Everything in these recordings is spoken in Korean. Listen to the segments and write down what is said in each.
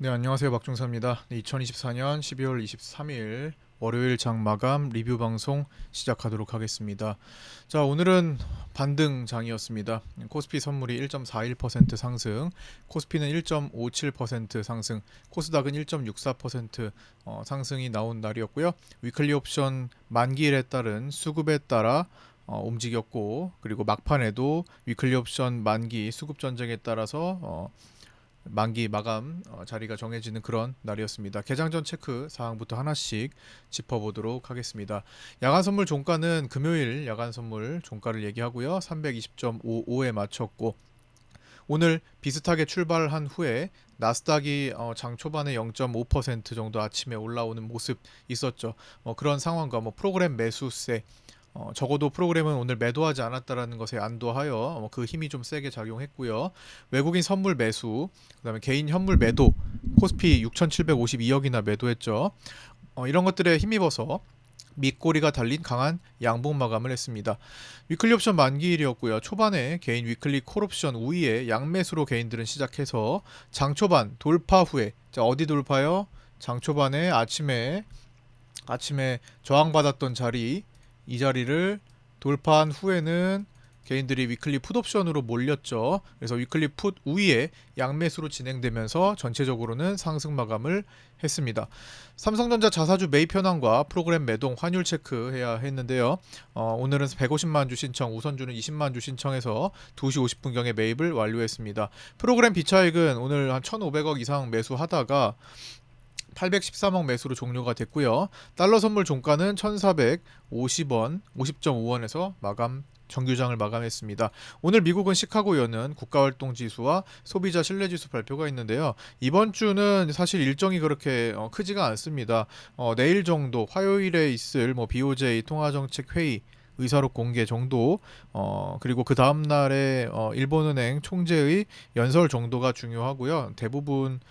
네, 안녕하세요. 박중사입니다. 네, 2024년 12월 23일 월요일 장 마감 리뷰 방송 시작하도록 하겠습니다. 자, 오늘은 반등장이었습니다. 코스피 선물이 1.41% 상승, 코스피는 1.57% 상승, 코스닥은 1.64% 상승이 나온 날이었고요. 위클리 옵션 만기일에 따른 수급에 따라 움직였고, 그리고 막판에도 위클리 옵션 만기 수급 전쟁에 따라서 만기 마감 자리가 정해지는 그런 날이었습니다. 개장 전 체크 사항부터 하나씩 짚어보도록 하겠습니다. 야간 선물 종가는 금요일 야간 선물 종가를 얘기하고요. 320.55에 맞췄고, 오늘 비슷하게 출발한 후에 나스닥이 장 초반에 0.5% 정도 아침에 올라오는 모습 있었죠. 그런 상황과 프로그램 매수세, 적어도 프로그램은 오늘 매도하지 않았다라는 것에 안도하여 그 힘이 좀 세게 작용했고요. 외국인 선물 매수, 그다음에 개인 현물 매도, 코스피 6,752억이나 매도했죠. 이런 것들에 힘입어서 밑꼬리가 달린 강한 양봉 마감을 했습니다. 위클리 옵션 만기일이었고요. 초반에 개인 위클리 콜옵션 우위에 양매수로 개인들은 시작해서 장 초반 돌파 후에, 자, 어디 돌파요? 장 초반에 아침에 저항받았던 자리, 이 자리를 돌파한 후에는 개인들이 위클리 풋 옵션으로 몰렸죠. 그래서 위클리 풋 우위에 양매수로 진행되면서 전체적으로는 상승 마감을 했습니다. 삼성전자 자사주 매입 현황과 프로그램 매동 환율 체크해야 했는데요. 오늘은 150만 주 신청, 우선주는 20만 주 신청해서 2시 50분경에 매입을 완료했습니다. 프로그램 비차익은 오늘 한 1,500억 이상 매수하다가 813억 매수로 종료가 됐고요. 달러 선물 종가는 1,450원, 50.5원에서 정규장을 마감했습니다. 오늘 미국은 시카고 여는 국가활동지수와 소비자 신뢰지수 발표가 있는데요. 이번 주는 사실 일정이 그렇게 크지가 않습니다. 내일 정도 화요일에 있을 BOJ 통화정책회의 의사록 공개 정도, 그리고 그 다음 날에 일본은행 총재의 연설 정도가 중요하고요. 대부분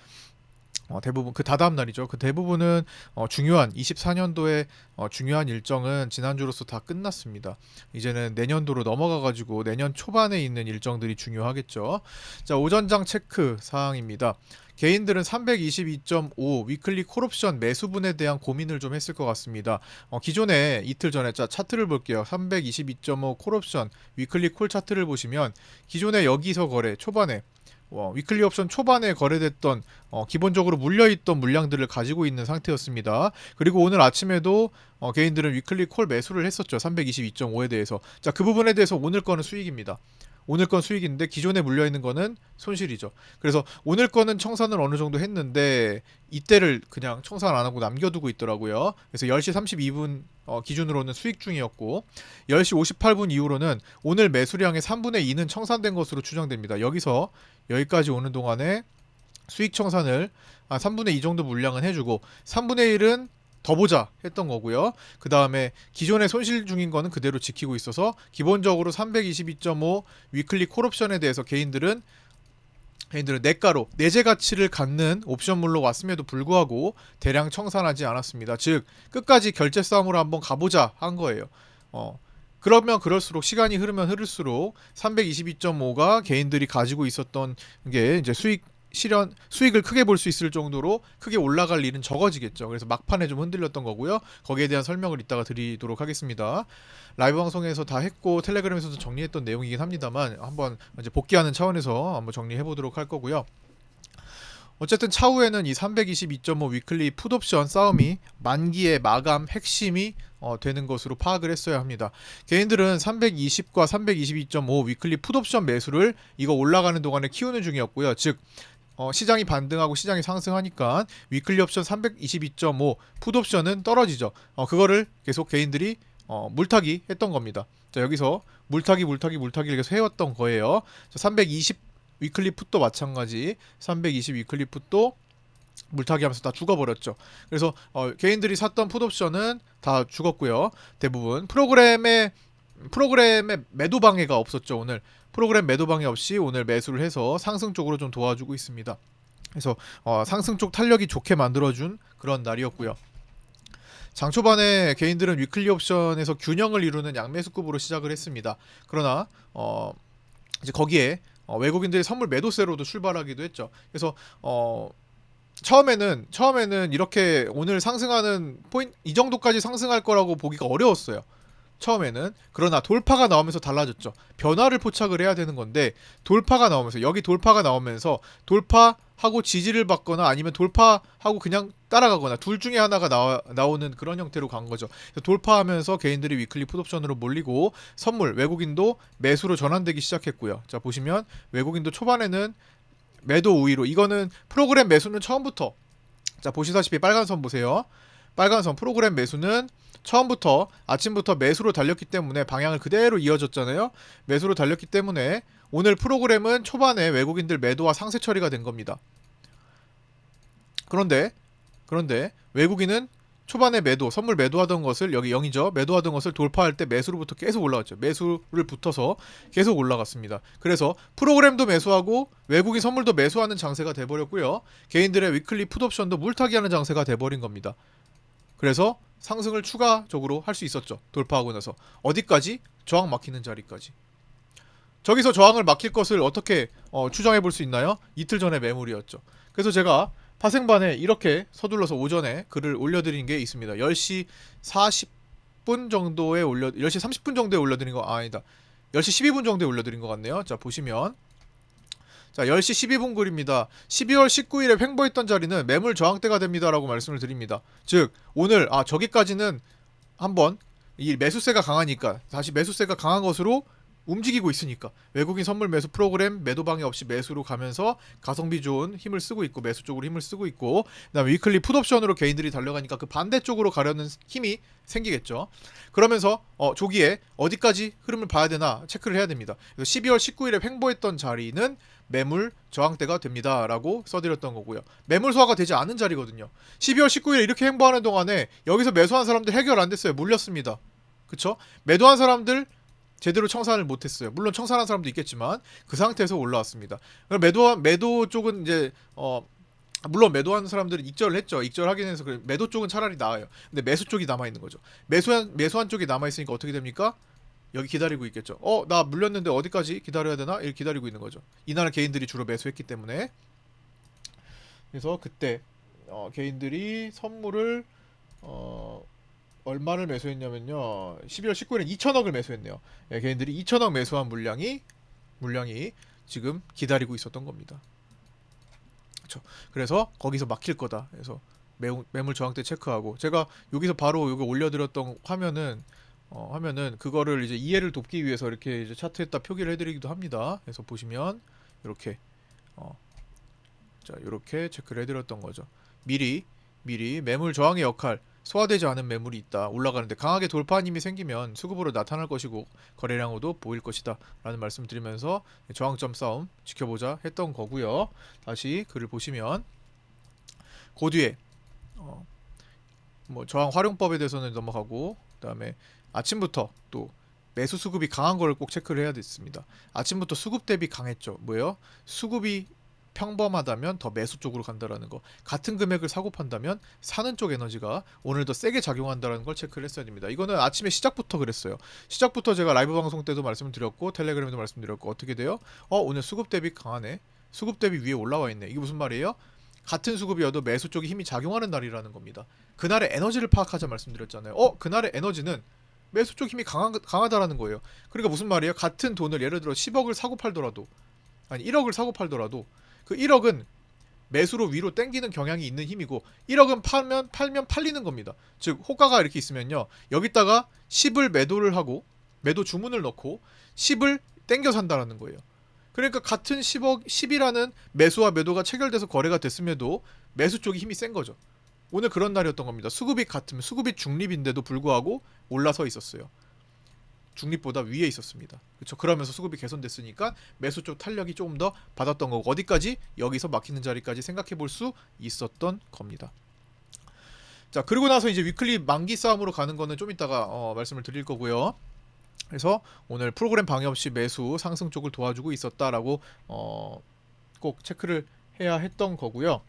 그 다다음 날이죠. 그 대부분은 중요한 24년도의 중요한 일정은 지난주로서 다 끝났습니다. 이제는 내년도로 넘어가가지고 내년 초반에 있는 일정들이 중요하겠죠. 자, 오전장 체크 사항입니다. 개인들은 322.5 위클리 콜옵션 매수분에 대한 고민을 좀 했을 것 같습니다. 기존에 이틀 전에 차트를 볼게요. 322.5 콜옵션 위클리 콜 차트를 보시면 기존에 여기서 거래 초반에 위클리 옵션 초반에 거래됐던 기본적으로 물려있던 물량들을 가지고 있는 상태였습니다. 그리고 오늘 아침에도 개인들은 위클리 콜 매수를 했었죠. 322.5에 대해서. 자, 그 부분에 대해서 오늘 거는 수익입니다. 오늘 건 수익인데 기존에 물려있는 거는 손실이죠. 그래서 오늘 거는 청산을 어느 정도 했는데 이때를 그냥 청산 안 하고 남겨두고 있더라고요. 그래서 10시 32분 기준으로는 수익 중이었고 10시 58분 이후로는 오늘 매수량의 3분의 2는 청산된 것으로 추정됩니다. 여기까지 오는 동안에 수익 청산을 한 3분의 2 정도 물량은 해주고 3분의 1은 더 보자 했던 거고요. 그 다음에 기존에 손실 중인 거는 그대로 지키고 있어서 기본적으로 322.5 위클리 콜옵션에 대해서 개인들은 내가로 내재 가치를 갖는 옵션물로 왔음에도 불구하고 대량 청산하지 않았습니다. 즉 끝까지 결제 싸움으로 한번 가보자 한 거예요. 그러면 그럴수록 시간이 흐르면 흐를수록 322.5가 개인들이 가지고 있었던 게 이제 수익을 크게 볼 수 있을 정도로 크게 올라갈 일은 적어지겠죠. 그래서 막판에 좀 흔들렸던 거고요. 거기에 대한 설명을 이따가 드리도록 하겠습니다. 라이브 방송에서 다 했고 텔레그램에서도 정리했던 내용이긴 합니다만 한번 이제 복귀하는 차원에서 한번 정리해 보도록 할 거고요. 어쨌든 차후에는 이 322.5 위클리 풋옵션 싸움이 만기의 마감 핵심이 되는 것으로 파악을 했어야 합니다. 개인들은 320과 322.5 위클리 풋옵션 매수를 이거 올라가는 동안에 키우는 중이었고요. 즉 시장이 반등하고 시장이 상승하니까 위클리 옵션 322.5 풋옵션은 떨어지죠. 그거를 계속 개인들이 물타기 했던 겁니다. 자, 여기서 물타기를 계속 해왔던 거예요. 320 위클리 풋도 마찬가지 320 위클리 풋도 물타기 하면서 다 죽어버렸죠. 그래서 개인들이 샀던 풋옵션은 다 죽었고요. 대부분 프로그램의 매도 방해가 없었죠. 오늘 프로그램 매도 방해 없이 오늘 매수를 해서 상승 쪽으로 좀 도와주고 있습니다. 그래서 상승 쪽 탄력이 좋게 만들어준 그런 날이었고요. 장 초반에 개인들은 위클리 옵션에서 균형을 이루는 양매수급으로 시작을 했습니다. 그러나 이제 거기에 외국인들이 선물 매도세로도 출발하기도 했죠. 그래서 처음에는 이렇게 오늘 상승하는 포인트 이 정도까지 상승할 거라고 보기가 어려웠어요. 처음에는. 그러나 돌파가 나오면서 달라졌죠. 변화를 포착을 해야 되는 건데 돌파가 나오면서 여기 돌파가 나오면서 돌파하고 지지를 받거나 아니면 돌파하고 그냥 따라가거나 둘 중에 하나가 나오는 그런 형태로 간 거죠. 돌파하면서 개인들이 위클리 풋옵션으로 몰리고 선물 외국인도 매수로 전환되기 시작했고요. 자 보시면 외국인도 초반에는 매도 우위로 이거는 프로그램 매수는 처음부터 자 보시다시피 빨간 선 보세요. 빨간 선 프로그램 매수는 처음부터 아침부터 매수로 달렸기 때문에 방향을 그대로 이어졌잖아요. 매수로 달렸기 때문에 오늘 프로그램은 초반에 외국인들 매도와 상세 처리가 된 겁니다. 그런데 외국인은 초반에 매도, 선물 매도하던 것을 여기 0이죠. 매도하던 것을 돌파할 때 매수로부터 계속 올라갔죠. 매수를 붙어서 계속 올라갔습니다. 그래서 프로그램도 매수하고 외국인 선물도 매수하는 장세가 돼버렸고요. 개인들의 위클리 풋옵션도 물타기하는 장세가 돼버린 겁니다. 그래서 상승을 추가적으로 할 수 있었죠. 돌파하고 나서 어디까지? 저항 막히는 자리까지. 저기서 저항을 막힐 것을 어떻게 추정해 볼 수 있나요? 이틀 전에 매물이었죠. 그래서 제가 파생반에 이렇게 서둘러서 오전에 글을 올려드린 게 있습니다. 10시 40분 정도에 10시 30분 정도에 올려드린 거 아니다. 10시 12분 정도에 올려드린 것 같네요. 자 보시면 자 10시 12분 글입니다. 12월 19일에 횡보했던 자리는 매물 저항대가 됩니다 라고 말씀을 드립니다. 즉 오늘 저기까지는 한번 이 매수세가 강하니까 다시 매수세가 강한 것으로 움직이고 있으니까 외국인 선물 매수 프로그램 매도 방해 없이 매수로 가면서 가성비 좋은 힘을 쓰고 있고 매수 쪽으로 힘을 쓰고 있고 그다음에 위클리 풋옵션으로 개인들이 달려가니까 그 반대쪽으로 가려는 힘이 생기겠죠. 그러면서 조기에 어디까지 흐름을 봐야 되나 체크를 해야 됩니다. 12월 19일에 횡보했던 자리는 매물 저항대가 됩니다 라고 써드렸던 거고요. 매물 소화가 되지 않은 자리거든요. 12월 19일에 이렇게 횡보하는 동안에 여기서 매수한 사람들 해결 안 됐어요. 물렸습니다. 그쵸? 매도한 사람들 제대로 청산을 못했어요. 물론 청산한 사람도 있겠지만 그 상태에서 올라왔습니다. 매도 쪽은 이제 물론 매도하는 사람들은 익절을 했죠. 익절하긴 해서 매도 쪽은 차라리 나아요. 근데 매수 쪽이 남아 있는 거죠. 매수한 쪽이 남아 있으니까 어떻게 됩니까? 여기 기다리고 있겠죠. 나 물렸는데 어디까지 기다려야 되나? 이렇게 기다리고 있는 거죠. 이날은 개인들이 주로 매수했기 때문에. 그래서 그때 개인들이 선물을 얼마를 매수했냐면요. 12월 19일에 2천억을 매수했네요. 예, 개인들이 2천억 매수한 물량이 지금 기다리고 있었던 겁니다. 그렇죠. 그래서 거기서 막힐 거다. 그래서 매물 저항대 체크하고 제가 여기서 바로 이거 올려드렸던 화면은 그거를 이제 이해를 돕기 위해서 이렇게 이제 차트에다 표기를 해드리기도 합니다. 그래서 보시면 이렇게 자 이렇게 체크를 해드렸던 거죠. 미리 매물 저항의 역할 소화되지 않은 매물이 있다. 올라가는데 강하게 돌파한 힘이 생기면 수급으로 나타날 것이고 거래량으로도 보일 것이다 라는 말씀 드리면서 저항점 싸움 지켜보자 했던 거고요. 다시 글을 보시면 그 뒤에 뭐 저항 활용법에 대해서는 넘어가고 그다음에 아침부터 또 매수 수급이 강한 거를 꼭 체크를 해야 됐습니다. 아침부터 수급 대비 강했죠. 뭐예요? 수급이 평범하다면 더 매수 쪽으로 간다라는 거. 같은 금액을 사고 판다면 사는 쪽 에너지가 오늘 더 세게 작용한다라는 걸 체크를 했어야 됩니다. 이거는 아침에 시작부터 그랬어요. 시작부터 제가 라이브 방송 때도 말씀드렸고 텔레그램에도 말씀드렸고 어떻게 돼요? 오늘 수급 대비 강하네. 수급 대비 위에 올라와 있네. 이게 무슨 말이에요? 같은 수급이어도 매수 쪽에 힘이 작용하는 날이라는 겁니다. 그날의 에너지를 파악하자 말씀드렸잖아요. 그날의 에너지는 매수 쪽 힘이 강하다라는 거예요. 그러니까 무슨 말이에요? 같은 돈을 예를 들어 10억을 사고 팔더라도 아니 1억을 사고 팔더라도 그 1억은 매수로 위로 땡기는 경향이 있는 힘이고 1억은 팔면 팔리는 겁니다. 즉 호가가 이렇게 있으면요. 여기다가 10을 매도를 하고 매도 주문을 넣고 10을 땡겨 산다라는 거예요. 그러니까 같은 10이라는 매수와 매도가 체결돼서 거래가 됐음에도 매수 쪽이 힘이 센 거죠. 오늘 그런 날이었던 겁니다. 수급이 같으면 수급이 중립인데도 불구하고 올라서 있었어요. 중립보다 위에 있었습니다. 그렇죠. 그러면서 수급이 개선됐으니까 매수 쪽 탄력이 조금 더 받았던 거고 어디까지? 여기서 막히는 자리까지 생각해 볼 수 있었던 겁니다. 자 그리고 나서 이제 위클리 만기 싸움으로 가는 거는 좀 이따가 말씀을 드릴 거고요. 그래서 오늘 프로그램 방해 없이 매수 상승 쪽을 도와주고 있었다라고 꼭 체크를 해야 했던 거고요.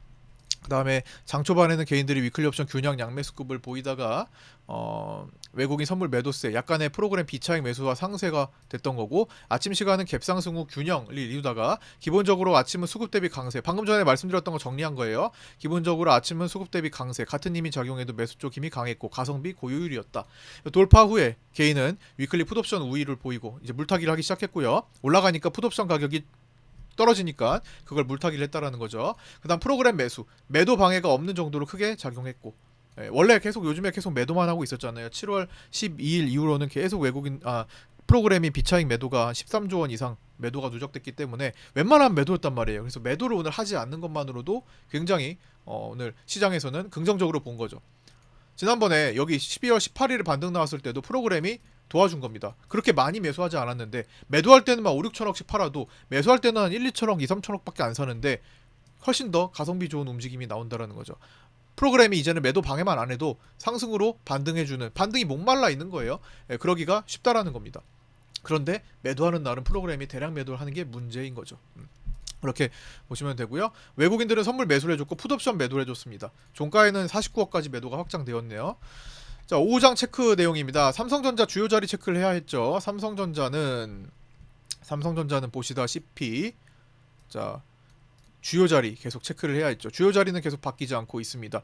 그다음에 장 초반에는 개인들이 위클리 옵션 균형 양매 수급을 보이다가 외국인 선물 매도세 약간의 프로그램 비차익 매수와 상쇄가 됐던 거고, 아침 시간은 갭상승 후 균형을 이루다가 기본적으로 아침은 수급 대비 강세, 방금 전에 말씀드렸던 거 정리한 거예요. 기본적으로 아침은 수급 대비 강세, 같은 힘이 작용해도 매수 쪽 힘이 강했고 가성비 고효율이었다. 돌파 후에 개인은 위클리 풋옵션 우위를 보이고 이제 물타기를 하기 시작했고요. 올라가니까 풋옵션 가격이 떨어지니까 그걸 물타기를 했다라는 거죠. 그다음 프로그램 매수, 매도 방해가 없는 정도로 크게 작용했고, 원래 계속 요즘에 계속 매도만 하고 있었잖아요. 7월 12일 이후로는 계속 프로그램이 비차익 매도가 한 13조 원 이상 매도가 누적됐기 때문에 웬만하면 매도였단 말이에요. 그래서 매도를 오늘 하지 않는 것만으로도 굉장히 오늘 시장에서는 긍정적으로 본 거죠. 지난번에 여기 12월 18일에 반등 나왔을 때도 프로그램이 도와준 겁니다. 그렇게 많이 매수하지 않았는데, 매도할 때는 막 5, 6천억씩 팔아도 매수할 때는 한 1, 2천억, 2, 3천억밖에 안 사는데 훨씬 더 가성비 좋은 움직임이 나온다라는 거죠. 프로그램이 이제는 매도 방해만 안 해도 상승으로 반등해주는, 반등이 목말라 있는 거예요. 그러기가 쉽다라는 겁니다. 그런데 매도하는 날은 프로그램이 대량 매도를 하는 게 문제인 거죠. 그렇게 보시면 되고요. 외국인들은 선물 매수를 해줬고 풋옵션 매도를 해줬습니다. 종가에는 49억까지 매도가 확장되었네요. 자, 5장 체크 내용입니다. 삼성전자 주요 자리 체크를 해야 했죠. 삼성전자는 보시다시피 자, 주요 자리 계속 체크를 해야 했죠. 주요 자리는 계속 바뀌지 않고 있습니다.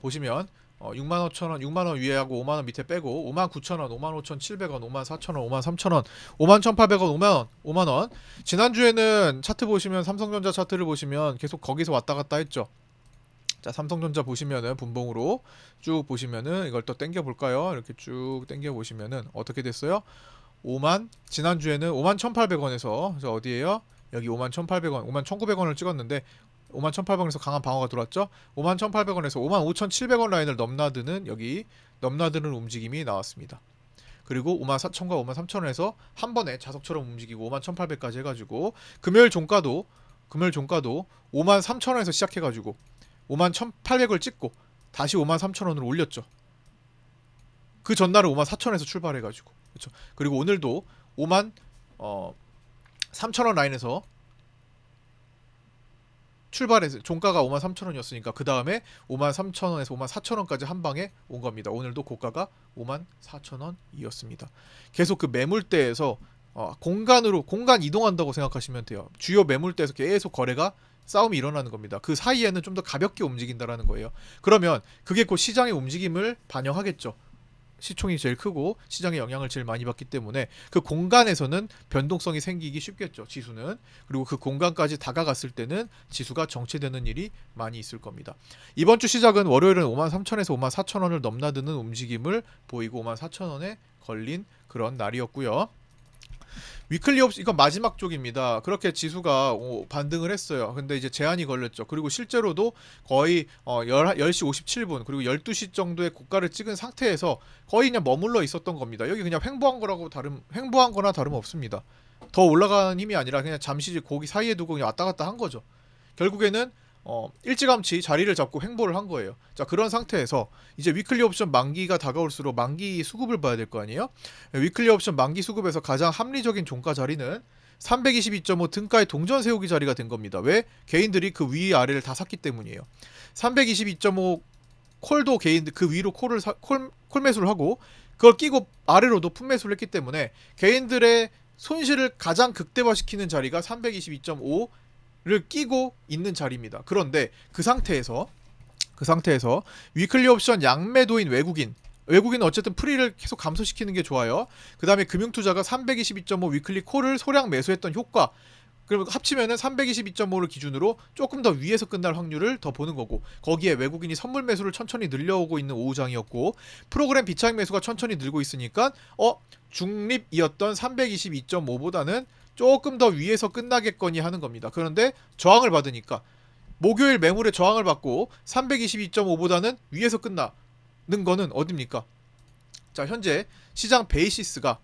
보시면 6만 5천원, 6만원 위에 하고 5만원 밑에 빼고 5만 9천원, 5만 5천7백원, 5만 4천원, 5만 3천원, 5만 1,800원, 5만원, 5만원. 지난주에는 차트 보시면 삼성전자 차트를 보시면 계속 거기서 왔다 갔다 했죠. 자, 삼성전자 보시면은 분봉으로 쭉 보시면은 이걸 또 땡겨 볼까요? 이렇게 쭉 땡겨 보시면은 어떻게 됐어요? 지난주에는 5만 1,800원에서 어디에요? 여기 5만 1,800원, 5만 1,900원을 찍었는데 5만 1,800원에서 강한 방어가 들어왔죠. 5만 1,800원에서 5만 5,700원 라인을 넘나드는 움직임이 나왔습니다. 그리고 5만 4천과 5만 3천원에서 한 번에 자석처럼 움직이고 5만 1,800까지 해가지고 금요일 종가도 5만 3천원에서 시작해가지고 5만 1,800을 찍고 다시 5만 3천원으로 올렸죠. 그 전날은 5만 4천원에서 출발해가지고, 그렇죠. 그리고 오늘도 5만 3천원 라인에서 출발해서 종가가 5만 3천원이었으니까 그 다음에 5만 3천원에서 5만 4천원까지 한 방에 온 겁니다. 오늘도 고가가 5만 4천원이었습니다. 계속 그 매물대에서 공간 이동한다고 생각하시면 돼요. 주요 매물대에서 계속 거래가 싸움이 일어나는 겁니다. 그 사이에는 좀 더 가볍게 움직인다라는 거예요. 그러면 그게 곧 시장의 움직임을 반영하겠죠. 시총이 제일 크고 시장의 영향을 제일 많이 받기 때문에 그 공간에서는 변동성이 생기기 쉽겠죠. 지수는. 그리고 그 공간까지 다가갔을 때는 지수가 정체되는 일이 많이 있을 겁니다. 이번 주 시작은 월요일은 5만 3천에서 5만 4천원을 넘나드는 움직임을 보이고 5만 4천원에 걸린 그런 날이었고요. 위클리 옵션 이건 마지막 쪽입니다. 그렇게 지수가 반등을 했어요. 근데 이제 제한이 걸렸죠. 그리고 실제로도 거의 10시 57분 그리고 12시 정도의 고가를 찍은 상태에서 거의 그냥 머물러 있었던 겁니다. 여기 그냥 횡보한 거나 다름없습니다. 더 올라가는 힘이 아니라 그냥 잠시 거기 사이에 두고 그냥 왔다 갔다 한 거죠. 결국에는 일찌감치 자리를 잡고 횡보를 한 거예요. 자, 그런 상태에서 이제 위클리 옵션 만기가 다가올수록 만기 수급을 봐야 될 거 아니에요? 위클리 옵션 만기 수급에서 가장 합리적인 종가 자리는 322.5 등가의 동전 세우기 자리가 된 겁니다. 왜? 개인들이 그 위 아래를 다 샀기 때문이에요. 322.5 콜도 개인들 그 위로 콜 매수를 하고 그걸 끼고 아래로도 풋 매수를 했기 때문에 개인들의 손실을 가장 극대화시키는 자리가 322.5 를 끼고 있는 자리입니다. 그런데 그 상태에서 위클리 옵션 양매도인 외국인은 어쨌든 프리를 계속 감소시키는 게 좋아요. 그 다음에 금융투자가 322.5 위클리 콜을 소량 매수했던 효과, 그럼 합치면은 322.5를 기준으로 조금 더 위에서 끝날 확률을 더 보는 거고, 거기에 외국인이 선물 매수를 천천히 늘려오고 있는 오후장이었고 프로그램 비차익 매수가 천천히 늘고 있으니까 중립이었던 322.5보다는 조금 더 위에서 끝나겠거니 하는 겁니다. 그런데 저항을 받으니까 목요일 매물에 저항을 받고 322.5보다는 위에서 끝나는 거는 어딥니까? 자, 현재 시장 베이시스가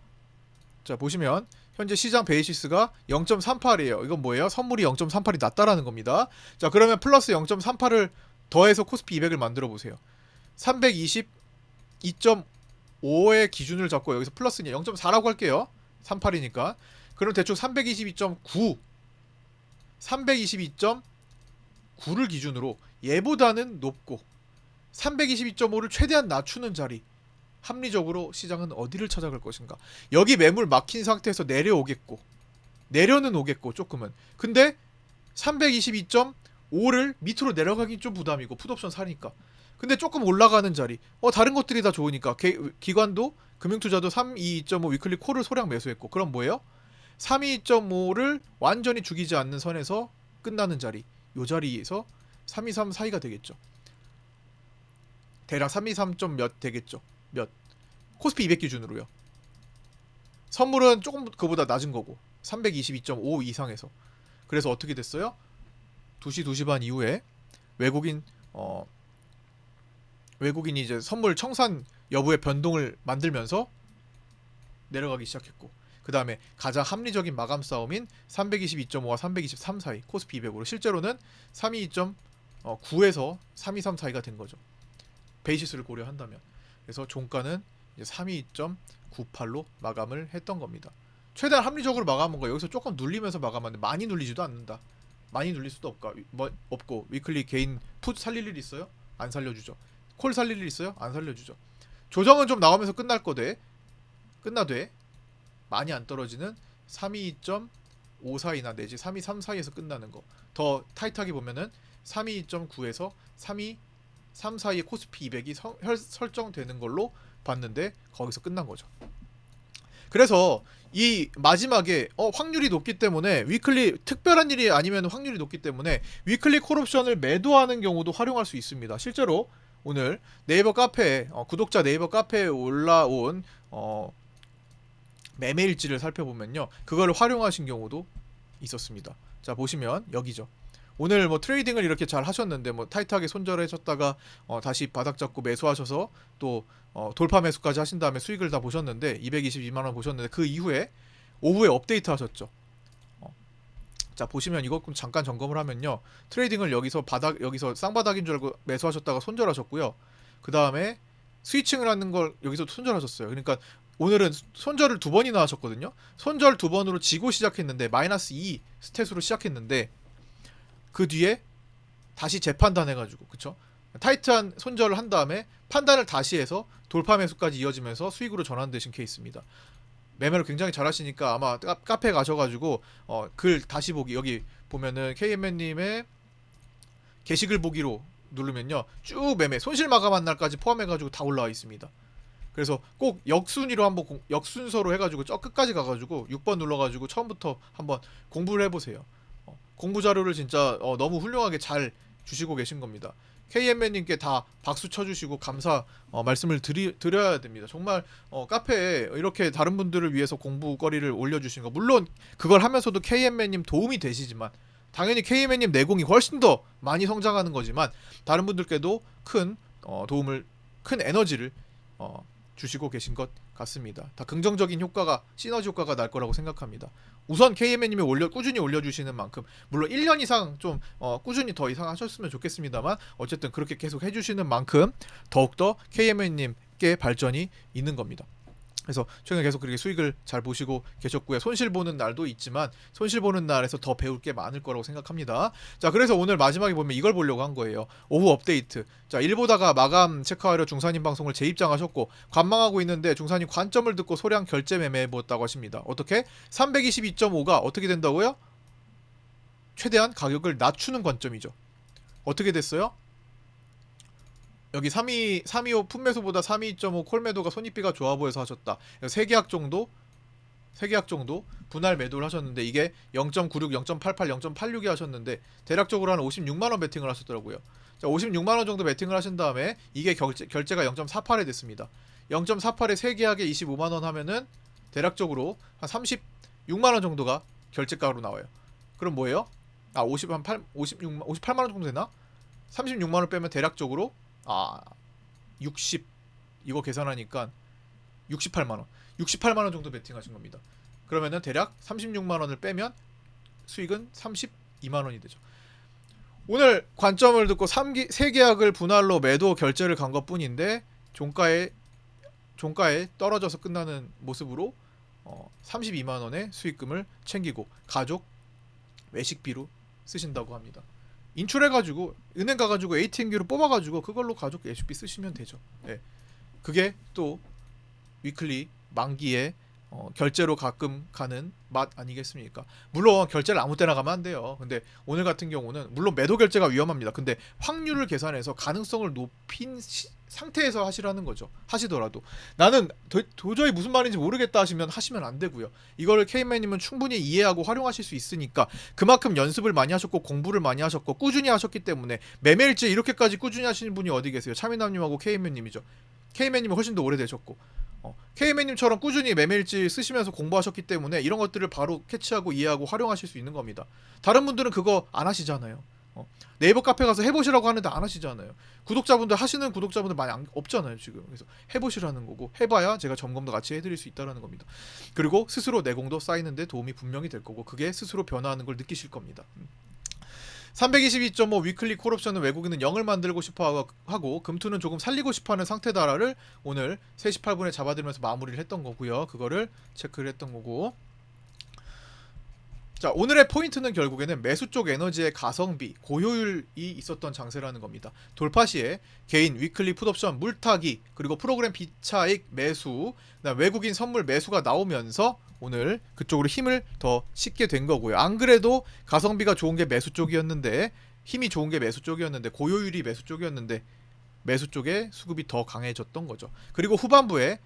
자 보시면 현재 시장 베이시스가 0.38이에요. 이건 뭐예요? 선물이 0.38이 낮다라는 겁니다. 자, 그러면 플러스 0.38을 더해서 코스피 200을 만들어 보세요. 322.5의 기준을 잡고 여기서 플러스니 0.4라고 할게요. 38이니까. 그럼 대충 322.9 9를 기준으로 얘보다는 높고 322.5를 최대한 낮추는 자리, 합리적으로 시장은 어디를 찾아갈 것인가. 여기 매물 막힌 상태에서 내려오겠고, 내려는 오겠고 조금은. 근데 322.5를 밑으로 내려가긴 좀 부담이고, 풋옵션 사니까. 근데 조금 올라가는 자리, 다른 것들이 다 좋으니까. 기관도 금융투자도 322.5 위클리 콜을 소량 매수했고, 그럼 뭐예요? 322.5를 완전히 죽이지 않는 선에서 끝나는 자리, 요 자리에서 323 사이가 되겠죠. 대략 323. 몇 되겠죠. 몇. 코스피 200 기준으로요. 선물은 조금 그보다 낮은 거고 322.5 이상에서. 그래서 어떻게 됐어요? 2시 반 이후에 외국인 외국인이 이제 선물 청산 여부의 변동을 만들면서 내려가기 시작했고, 그 다음에 가장 합리적인 마감 싸움인 322.5와 323 사이, 코스피 200으로 실제로는 322.9에서 323 사이가 된 거죠. 베이시스를 고려한다면. 그래서 종가는 32.98로 마감을 했던 겁니다. 최대한 합리적으로 마감한 거. 여기서 조금 눌리면서 마감하는데 많이 눌리지도 않는다. 많이 눌릴 수도 없고, 위클리 개인 풋 살릴 일 있어요? 안 살려주죠. 콜 살릴 일 있어요? 안 살려주죠. 조정은 좀 나오면서 끝나되 많이 안 떨어지는 32.5 사이나 내지 323 사이에서 끝나는 거. 더 타이트하게 보면은 32.9에서 323 사이에 코스피 200이 설정되는 걸로 봤는데 거기서 끝난 거죠. 그래서 이 마지막에 확률이 높기 때문에, 위클리 특별한 일이 아니면 확률이 높기 때문에 위클리 콜옵션을 매도하는 경우도 활용할 수 있습니다. 실제로 오늘 네이버 카페에 구독자 네이버 카페에 올라온 매매일지를 살펴보면요, 그걸 활용하신 경우도 있었습니다. 자, 보시면 여기죠. 오늘 뭐 트레이딩을 이렇게 잘 하셨는데 뭐 타이트하게 손절하셨다가 다시 바닥 잡고 매수하셔서 또 돌파 매수까지 하신 다음에 수익을 다 보셨는데 222만 원 보셨는데, 그 이후에 오후에 업데이트 하셨죠. 자, 보시면 이것 좀 잠깐 점검을 하면요, 트레이딩을 여기서 쌍바닥인 줄 알고 매수하셨다가 손절하셨고요. 그 다음에 스위칭을 하는 걸 여기서 손절하셨어요. 그러니까 오늘은 손절을 2번이나 하셨거든요. 손절 2번으로 지고 시작했는데 마이너스 2 스탯으로 시작했는데, 그 뒤에 다시 재판단해가지고, 그쵸? 타이트한 손절을 한 다음에 판단을 다시 해서 돌파 매수까지 이어지면서 수익으로 전환되신 케이스입니다. 매매를 굉장히 잘하시니까 아마 카페에 가셔가지고 글 다시 보기, 여기 보면은 KMN님의 게시글 보기로 누르면요, 쭉 매매 손실 마감한 날까지 포함해가지고 다 올라와 있습니다. 그래서 꼭 역순위로 한번 역순서로 해가지고 저 끝까지 가가지고 6번 눌러가지고 처음부터 한번 공부를 해보세요. 공부 자료를 진짜 너무 훌륭하게 잘 주시고 계신 겁니다. KMN님께 다 박수 쳐주시고 감사 말씀을 드려야 됩니다. 정말 카페에 이렇게 다른 분들을 위해서 공부거리를 올려주시는 거, 물론 그걸 하면서도 KMN님 도움이 되시지만, 당연히 KMN님 내공이 훨씬 더 많이 성장하는 거지만 다른 분들께도 큰 도움을, 큰 에너지를 주시고 계신 것 같습니다. 다 긍정적인 효과가, 시너지 효과가 날 거라고 생각합니다. 우선 KMN님이 꾸준히 올려주시는 만큼, 물론 1년 이상 좀 꾸준히 더 이상 하셨으면 좋겠습니다만, 어쨌든 그렇게 계속 해주시는 만큼 더욱더 KMN님께 발전이 있는 겁니다. 그래서 최근에 계속 그렇게 수익을 잘 보시고 계셨고요. 손실 보는 날도 있지만 손실 보는 날에서 더 배울 게 많을 거라고 생각합니다. 자, 그래서 오늘 마지막에 보면 이걸 보려고 한 거예요. 오후 업데이트. 자, 일 보다가 마감 체크하려 중산인 방송을 재입장하셨고 관망하고 있는데 중산인 관점을 듣고 소량 결제 매매해보았다고 하십니다. 어떻게? 322.5가 어떻게 된다고요? 최대한 가격을 낮추는 관점이죠. 어떻게 됐어요? 여기 325 풋매수보다 32.5 콜매도가 손익비가 좋아 보여서 하셨다. 3계약 정도 분할 매도를 하셨는데, 이게 0.96, 0.88, 0.86이 하셨는데 대략적으로 한 56만원 베팅을 하셨더라고요. 자, 56만원 정도 베팅을 하신 다음에 이게 결제가 0.48에 됐습니다. 0.48에 3계약에 25만원 하면은 대략적으로 한 36만원 정도가 결제가로 나와요. 그럼 뭐예요? 58만원 정도 되나? 36만원 빼면 대략적으로 60, 이거 계산하니까 68만원 정도 베팅하신 겁니다. 그러면은 대략 36만원을 빼면 수익은 32만원이 되죠. 오늘 관점을 듣고 3계약을 분할로 매도 결제를 간 것 뿐인데 종가에 떨어져서 끝나는 모습으로 32만원의 수익금을 챙기고 가족 외식비로 쓰신다고 합니다. 인출해가지고 은행 가가지고 ATM기로 뽑아가지고 그걸로 가족 예식비 쓰시면 되죠. 예. 그게 또 위클리 만기에 결제로 가끔 가는 맛 아니겠습니까? 물론 결제를 아무 때나 가면 안 돼요. 근데 오늘 같은 경우는 물론 매도 결제가 위험합니다. 근데 확률을 계산해서 가능성을 높인 상태에서 하시라는 거죠. 하시더라도 나는 도저히 무슨 말인지 모르겠다 하시면 하시면 안 되고요. 이거를 K맨님은 충분히 이해하고 활용하실 수 있으니까 그만큼 연습을 많이 하셨고 공부를 많이 하셨고 꾸준히 하셨기 때문에 매매일지 이렇게까지 꾸준히 하시는 분이 어디 계세요? 차미남님하고 K맨님이죠. K맨님은 훨씬 더 오래되셨고 K맨님처럼 꾸준히 매매일지 쓰시면서 공부하셨기 때문에 이런 것들을 바로 캐치하고 이해하고 활용하실 수 있는 겁니다. 다른 분들은 그거 안 하시잖아요. 네이버 카페 가서 해보시라고 하는데 안 하시잖아요. 구독자분들 하시는 구독자분들 많이 없잖아요 지금. 그래서 해보시라는 거고 해봐야 제가 점검도 같이 해드릴 수 있다는 겁니다. 그리고 스스로 내공도 쌓이는데 도움이 분명히 될 거고 그게 스스로 변화하는 걸 느끼실 겁니다. 322.5 위클리 콜옵션은 외국인은 0을 만들고 싶어 하고 금투는 조금 살리고 싶어하는 상태다라를 오늘 3시 8분에 잡아들면서 마무리를 했던 거고요. 그거를 체크를 했던 거고. 자, 오늘의 포인트는 결국에는 매수 쪽 에너지의 가성비, 고효율이 있었던 장세라는 겁니다. 돌파 시에 개인 위클리 풋옵션 물타기, 그리고 프로그램 비차익 매수, 그다음 외국인 선물 매수가 나오면서 오늘 그쪽으로 힘을 더 싣게 된 거고요. 안 그래도 가성비가 좋은 게 매수 쪽이었는데 힘이 좋은 게 매수 쪽이었는데 고효율이 매수 쪽이었는데 매수 쪽에 수급이 더 강해졌던 거죠. 그리고 후반부에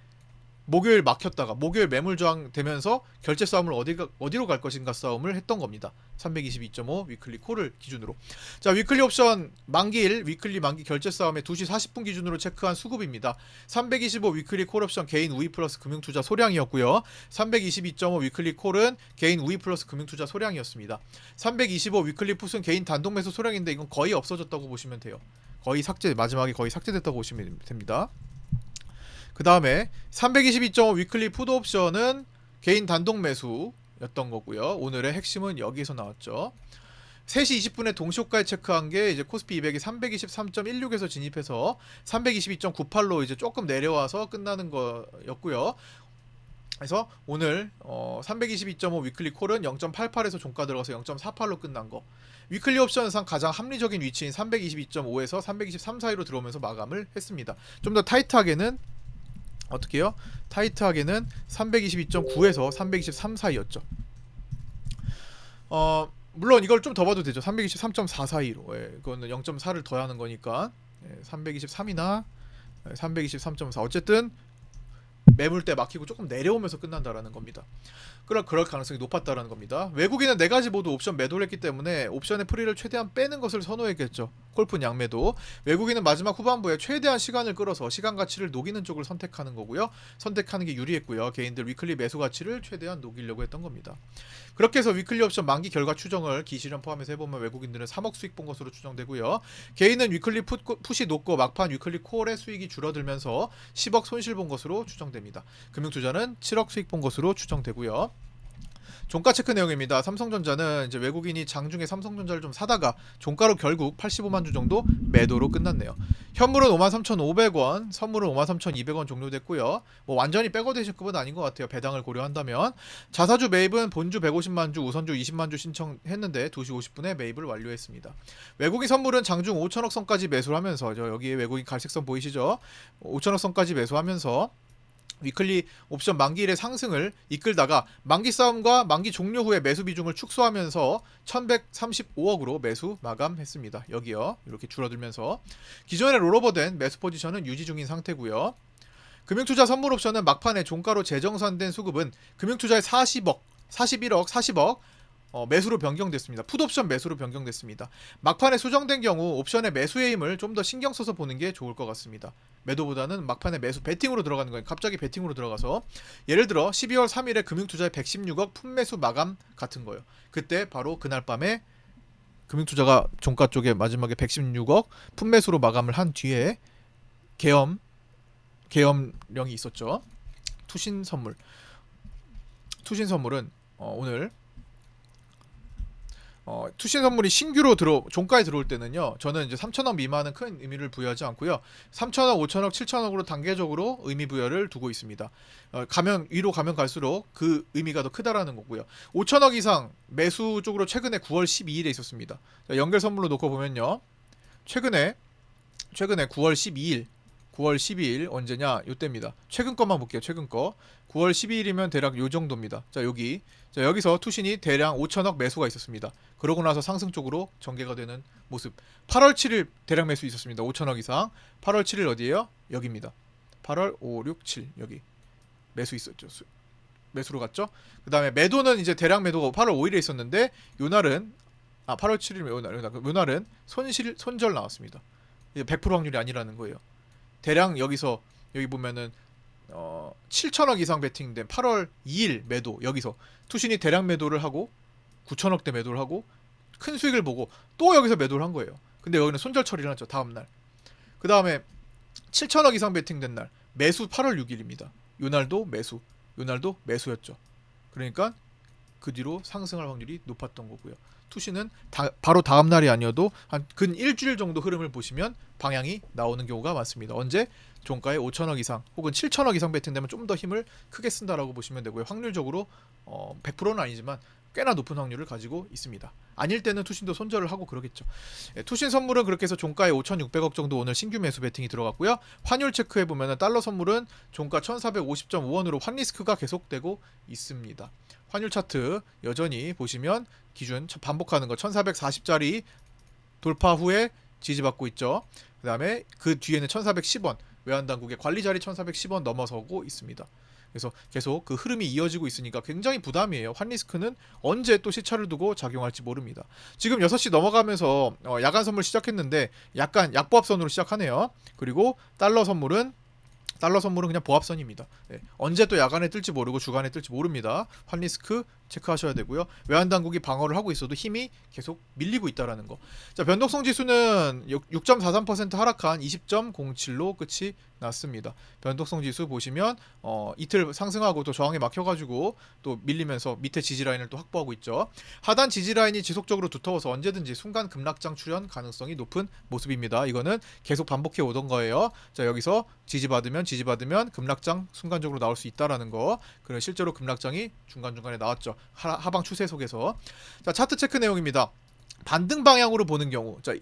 목요일 막혔다가 목요일 매물 저항 되면서 결제 싸움을 어디로 갈 것인가 싸움을 했던 겁니다. 322.5 위클리 콜을 기준으로. 자, 위클리 옵션 만기일 위클리 만기 결제 싸움에 2시 40분 기준으로 체크한 수급입니다. 325 위클리 콜 옵션 개인 우위 플러스 금융투자 소량이었고요. 322.5 위클리 콜은 개인 우위 플러스 금융투자 소량이었습니다. 325 위클리 풋은 개인 단독 매수 소량인데 이건 거의 없어졌다고 보시면 돼요. 거의 마지막에 거의 삭제됐다고 보시면 됩니다. 그 다음에 322.5 위클리 푸드 옵션은 개인 단독 매수였던 거고요. 오늘의 핵심은 여기서 나왔죠. 3시 20분에 동시호가에 체크한 게 이제 코스피 200이 323.16에서 진입해서 322.98로 이제 조금 내려와서 끝나는 거였고요. 그래서 오늘 322.5 위클리 콜은 0.88에서 종가 들어가서 0.48로 끝난 거. 위클리 옵션상 가장 합리적인 위치인 322.5에서 323 사이로 들어오면서 마감을 했습니다. 좀 더 타이트하게는 어떻게요? 타이트하게는 322.9에서 323 사이였죠. 물론 이걸 좀 더 봐도 되죠. 323.4 사이로. 예, 그거는 0.4를 더하는 거니까 323이나 323.4 어쨌든 매물대 막히고 조금 내려오면서 끝난다라는 겁니다. 그럴 가능성이 높았다라는 겁니다. 외국인은 4가지 모두 옵션 매도를 했기 때문에 옵션의 프리를 최대한 빼는 것을 선호했겠죠. 콜푼 양매도. 외국인은 마지막 후반부에 최대한 시간을 끌어서 시간 가치를 녹이는 쪽을 선택하는 거고요. 선택하는 게 유리했고요. 개인들 위클리 매수 가치를 최대한 녹이려고 했던 겁니다. 그렇게 해서 위클리 옵션 만기 결과 추정을 기실현 포함해서 해보면 외국인들은 3억 수익 본 것으로 추정되고요. 개인은 위클리 풋이 높고 막판 위클리 콜의 수익이 줄어들면서 10억 손실 본 것으로 추정됩니다. 금융투자는 7억 수익 본 것으로 추정되고요. 종가 체크 내용입니다. 삼성전자는 이제 외국인이 장중에 삼성전자를 좀 사다가 종가로 결국 85만 주 정도 매도로 끝났네요. 현물은 53,500원, 선물은 53,200원 종료됐고요. 뭐 완전히 백어데이션급은 아닌 것 같아요. 배당을 고려한다면. 자사주 매입은 본주 150만 주, 우선주 20만 주 신청했는데 2시 50분에 매입을 완료했습니다. 외국인 선물은 장중 5천억 선까지 매수를 하면서 여기에 외국인 갈색선 보이시죠? 5천억 선까지 매수하면서 위클리 옵션 만기일의 상승을 이끌다가 만기 싸움과 만기 종료 후에 매수 비중을 축소하면서 1135억으로 매수 마감했습니다. 여기요. 이렇게 줄어들면서 기존에 롤오버된 매수 포지션은 유지 중인 상태고요. 금융투자 선물 옵션은 막판에 종가로 재정산된 수급은 금융투자의 40억, 41억, 40억 매수로 변경됐습니다. 풋옵션 매수로 변경됐습니다. 막판에 수정된 경우 옵션의 매수의 힘을 좀 더 신경 써서 보는 게 좋을 것 같습니다. 매도보다는 막판에 매수 베팅으로 들어가는 거예요. 갑자기 베팅으로 들어가서 예를 들어 12월 3일에 금융투자의 116억 품매수 마감 같은 거예요. 그때 바로 그날 밤에 금융투자가 종가 쪽에 마지막에 116억 품매수로 마감을 한 뒤에 계엄령이 있었죠. 투신 선물은 오늘 투신 선물이 신규로 종가에 들어올 때는요. 저는 이제 3천억 미만은 큰 의미를 부여하지 않고요. 3천억, 5천억, 7천억으로 단계적으로 의미 부여를 두고 있습니다. 위로 가면 갈수록 그 의미가 더 크다라는 거고요. 5천억 이상 매수 쪽으로 최근에 9월 12일에 있었습니다. 자, 연결 선물로 놓고 보면요. 최근에 9월 12일 9월 12일 언제냐? 요때입니다. 최근 것만 볼게요. 최근 거. 9월 12일이면 대략 요 정도입니다. 자, 여기서 투신이 대량 5천억 매수가 있었습니다. 그러고 나서 상승 쪽으로 전개가 되는 모습. 8월 7일 대량 매수 있었습니다. 5천억 이상. 8월 7일 어디예요? 여기입니다. 8월 5, 6, 7 여기. 매수 있었죠. 매수로 갔죠. 그다음에 매도는 이제 대량 매도가 8월 5일에 있었는데 요날은 8월 7일 요날은 손절 나왔습니다. 이제 100% 확률이 아니라는 거예요. 대량 여기 보면은 7천억 이상 베팅된 8월 2일 매도 여기서 투신이 대량 매도를 하고 9천억대 매도를 하고 큰 수익을 보고 또 여기서 매도를 한 거예요. 근데 여기는 손절 처리를 하죠. 다음 날. 그 다음에 7천억 이상 베팅된 날 매수 8월 6일입니다. 요날도 매수였죠. 그러니까 그 뒤로 상승할 확률이 높았던 거고요. 투시는 바로 다음 날이 아니어도 한 근 일주일 정도 흐름을 보시면 방향이 나오는 경우가 많습니다. 언제? 종가에 5천억 이상 혹은 7천억 이상 베팅되면 좀 더 힘을 크게 쓴다라고 보시면 되고요. 확률적으로 100%는 아니지만 꽤나 높은 확률을 가지고 있습니다. 아닐 때는 투신도 손절을 하고 그러겠죠. 투신 선물은 그렇게 해서 종가에 5,600억 정도 오늘 신규 매수 베팅이 들어갔고요. 환율 체크해 보면은 달러 선물은 종가 1,450.5원으로 환 리스크가 계속되고 있습니다. 환율 차트 여전히 보시면 기준 반복하는 거 1440짜리 돌파 후에 지지받고 있죠. 그 다음에 그 뒤에는 1410원 외환당국의 관리자리 1410원 넘어서고 있습니다. 그래서 계속 그 흐름이 이어지고 있으니까 굉장히 부담이에요. 환리스크는 언제 또 시차를 두고 작용할지 모릅니다. 지금 6시 넘어가면서 야간 선물 시작했는데 약간 약보합선으로 시작하네요. 그리고 달러 선물은 그냥 보합선입니다. 네. 언제 또 야간에 뜰지 모르고 주간에 뜰지 모릅니다. 환리스크 체크하셔야 되고요. 외환당국이 방어를 하고 있어도 힘이 계속 밀리고 있다라는 거. 자, 변동성 지수는 6.43% 하락한 20.07로 끝이 났습니다. 변동성 지수 보시면 이틀 상승하고 또 저항에 막혀가지고 또 밀리면서 밑에 지지라인을 또 확보하고 있죠. 하단 지지라인이 지속적으로 두터워서 언제든지 순간 급락장 출현 가능성이 높은 모습입니다. 이거는 계속 반복해 오던 거예요. 자, 여기서 지지받으면 급락장 순간적으로 나올 수 있다라는 거. 그래 실제로 급락장이 중간중간에 나왔죠. 하방 추세 속에서. 자, 차트 체크 내용입니다. 반등 방향으로 보는 경우. 자,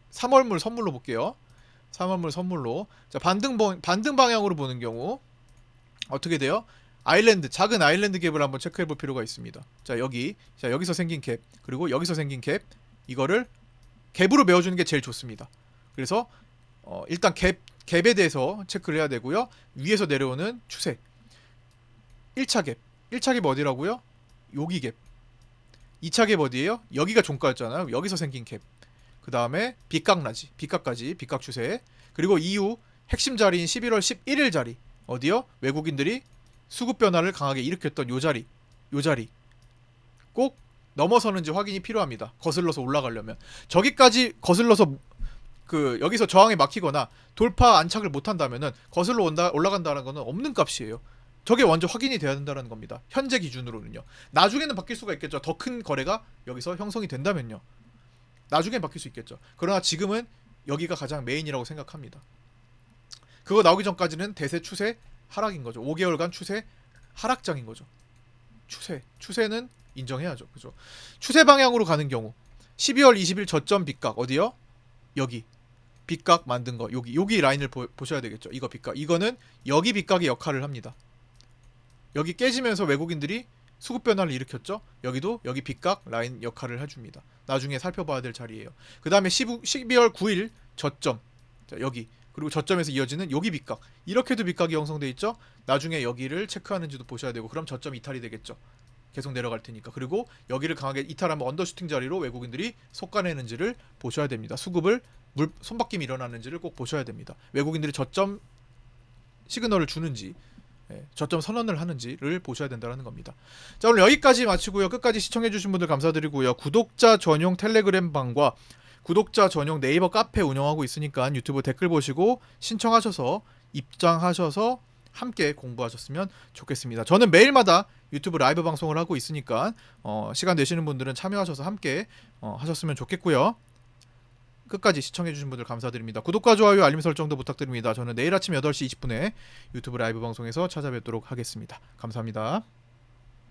3월물 선물로 볼게요. 3월물 선물로. 자, 반등 방향으로 보는 경우 어떻게 돼요? 작은 아일랜드 갭을 한번 체크해 볼 필요가 있습니다. 자, 여기서 생긴 갭, 그리고 여기서 생긴 갭, 이거를 갭으로 메워주는 게 제일 좋습니다. 그래서 일단 갭에 대해서 체크를 해야 되고요. 위에서 내려오는 추세. 1차 갭 어디라고요? 여기 갭. 2차 갭 어디예요? 여기가 종가였잖아요. 여기서 생긴 갭. 그 다음에 빗각 추세. 그리고 이후 핵심 자리인 11월 11일 자리. 어디요? 외국인들이 수급 변화를 강하게 일으켰던 요 자리. 꼭 넘어서는지 확인이 필요합니다. 거슬러서 올라가려면. 저기까지 거슬러서 여기서 저항에 막히거나 돌파 안착을 못한다면은 거슬러 올라간다는 거는 없는 값이에요. 저게 먼저 확인이 돼야 된다는 겁니다. 현재 기준으로는요. 나중에는 바뀔 수가 있겠죠. 더 큰 거래가 여기서 형성이 된다면요. 나중엔 바뀔 수 있겠죠. 그러나 지금은 여기가 가장 메인이라고 생각합니다. 그거 나오기 전까지는 대세 추세 하락인 거죠. 5개월간 추세 하락장인 거죠. 추세는 인정해야죠. 그죠? 추세 방향으로 가는 경우 12월 20일 저점 빗각 어디요? 여기 빗각 만든 거 여기 라인을 보셔야 되겠죠. 이거 빗각. 이거는 여기 빗각의 역할을 합니다. 여기 깨지면서 외국인들이 수급 변화를 일으켰죠. 여기 빗각 라인 역할을 해줍니다. 나중에 살펴봐야 될 자리예요. 그 다음에 12월 9일 저점. 자, 여기. 그리고 저점에서 이어지는 여기 빗각. 이렇게도 빗각이 형성돼 있죠. 나중에 여기를 체크하는지도 보셔야 되고 그럼 저점 이탈이 되겠죠. 계속 내려갈 테니까. 그리고 여기를 강하게 이탈하면 언더슈팅 자리로 외국인들이 솎아내는지를 보셔야 됩니다. 수급을 손바뀜이 일어나는지를 꼭 보셔야 됩니다. 외국인들이 저점 시그널을 주는지 저점 선언을 하는지를 보셔야 된다는 겁니다. 자, 오늘 여기까지 마치고요. 끝까지 시청해주신 분들 감사드리고요. 구독자 전용 텔레그램 방과 구독자 전용 네이버 카페 운영하고 있으니까 유튜브 댓글 보시고 신청하셔서 입장하셔서 함께 공부하셨으면 좋겠습니다. 저는 매일마다 유튜브 라이브 방송을 하고 있으니까 시간 되시는 분들은 참여하셔서 함께 하셨으면 좋겠고요. 끝까지 시청해주신 분들 감사드립니다. 구독과 좋아요, 알림 설정도 부탁드립니다. 저는 내일 아침 8시 20분에 유튜브 라이브 방송에서 찾아뵙도록 하겠습니다. 감사합니다.